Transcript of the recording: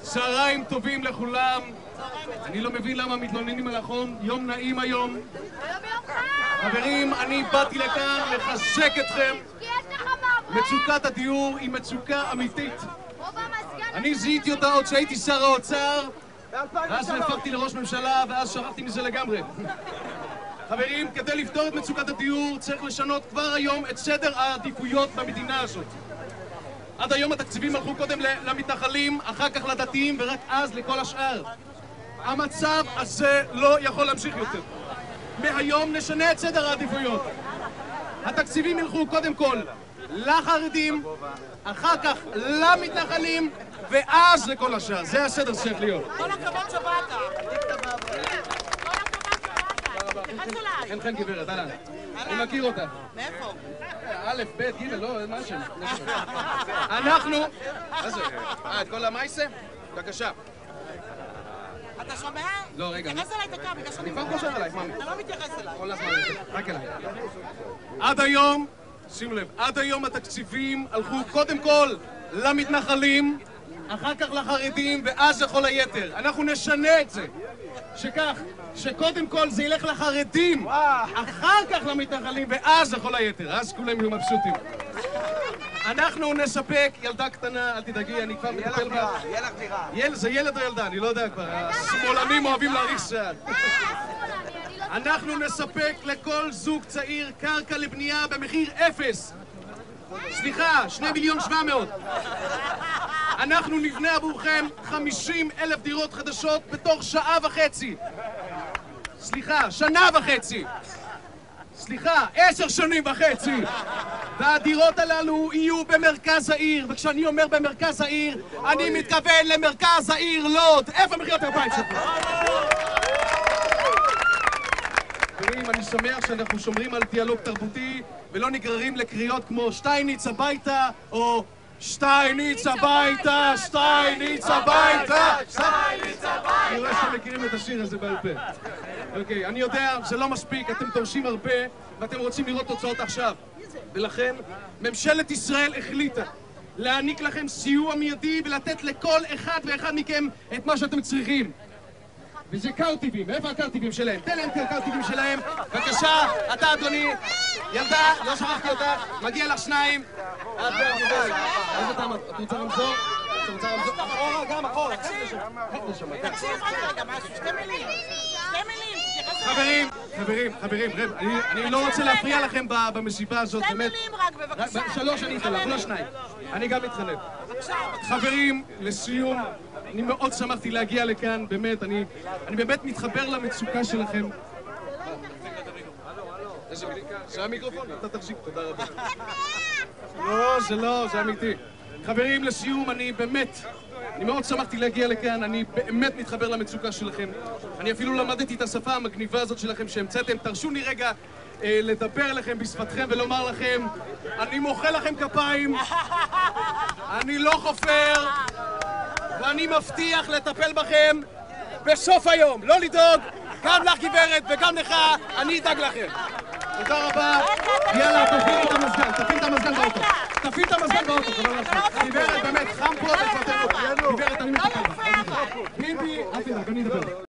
צהריים טובים לכולם. אני לא מבין למה מתלוננים על החום. יום נעים היום. חברים, אני באתי לכאן לחזק אתכם. מצוקת הדיור היא מצוקה אמיתית. אני זיהיתי אותה עוד שהייתי שר האוצר, ואז נהפכתי לראש ממשלה, ואז שכחתי מזה לגמרי. חברים, כדי לפתור את מצוקת הדיור צריך לשנות כבר היום את סדר העדיפויות במדינה הזאת. עד היום התקציבים הלכו קודם למתנחלים, אחר כך לדתיים ורק אז לכל השאר. המצב הזה לא יכול להמשיך יותר. מהיום נשנה את סדר העדיפויות. התקציבים ילכו קודם כל לחרדים, אחר כך למתנחלים ואז לכל השאר. זה הסדר שצריך להיות. כל הכבוד שבאת. חן חן גברת, אהלן. אני מכיר אותה. מאיפה? א', ב', ג', לא, מה השם? אנחנו... מה זה? את כל המייסה? בבקשה. אתה שומע? לא, רגע. תתייחס אליי דקה, בגלל שאני... אני כבר חושב עלייך, מאמי. אתה לא מתייחס אליי. כל הזמן, רק אליי. עד היום, שימו לב, עד היום התקציבים הלכו קודם כל למתנחלים, אחר כך לחרדים ואז לכל היתר. אנחנו נשנה את זה. שכך, שקודם כל זה ילך לחרדים, אחר כך למתנחלים ואז לכל היתר. אז כולם יהיו מבסוטים. אנחנו נספק ילדה קטנה, אל תדאגי, אני כבר מטפל בה. יהיה לך דירה. זה ילד או ילדה? אני לא יודע כבר. השמאלנים אוהבים להאריך שיער. אנחנו נספק לכל זוג צעיר קרקע לבנייה במחיר אפס. סליחה, 2,700,000. אנחנו נבנה עבורכם 50,000 דירות חדשות בתוך שעה וחצי. סליחה, שנה וחצי. סליחה, 10 שנים וחצי. והדירות הללו יהיו במרכז העיר. וכשאני אומר במרכז העיר, אני מתכוון למרכז העיר לוד. איפה מחיאות הכפיים שלך? חברים, אני שמח שאנחנו שומרים על דיאלוג תרבותי ולא נגררים לקריאות כמו שטייניץ הביתה או שטייניץ הביתה, שטייניץ הביתה, שטייניץ הביתה. אני רואה שאתם מכירים את השיר הזה בעל פה. אוקיי, אני יודע, זה לא מספיק, אתם דורשים הרבה ואתם רוצים לראות תוצאות עכשיו. ולכן, ממשלת ישראל החליטה להעניק לכם סיוע מיידי ולתת לכל אחד ואחד מכם את מה שאתם צריכים. וזה קרטיבים, איפה הקרטיבים שלהם? תן להם קרטיבים שלהם. בבקשה, אתה אדוני, ילדה, לא שכחתי אותך, מגיע לך 2. את בעבודה. איזה טעם? את רוצה רמזור? את רוצה רמזור? אחורה, גם אחורה. תקשיב רגע, משהו, 2 מילים. חברים, אני לא רוצה להפריע לכם במסיבה הזאת, באמת. 2 מילים רק, בבקשה. 3 אני אתן לך, לא 2. אני גם מתחלף. חברים, לסיום, אני מאוד שמחתי להגיע לכאן, באמת, אני באמת מתחבר למצוקה שלכם. איזה מליקה? זה המיקרופון? אתה תחזיק, תודה רבה. לא, זה לא, זה אמיתי. חברים, לסיום, אני מאוד שמחתי להגיע לכאן, אני באמת מתחבר למצוקה שלכם. אני אפילו למדתי את השפה המגניבה הזאת שלכם שהמצאתם. תרשו לי רגע לדבר אליכם בשפתכם ולומר לכם, אני מוחא לכם כפיים, אני לא חופר, ואני מבטיח לטפל בכם בסוף היום. לא לדאוג, גם לך גברת וגם לך, אני אדאג לכם. תודה רבה. יאללה, תפעיל את המזגן, תפעיל את המזגן באוטו. תפעיל את המזגן באוטו, גברת, באמת, חם פה ופתר אותי. גברת, אני מטפל בה.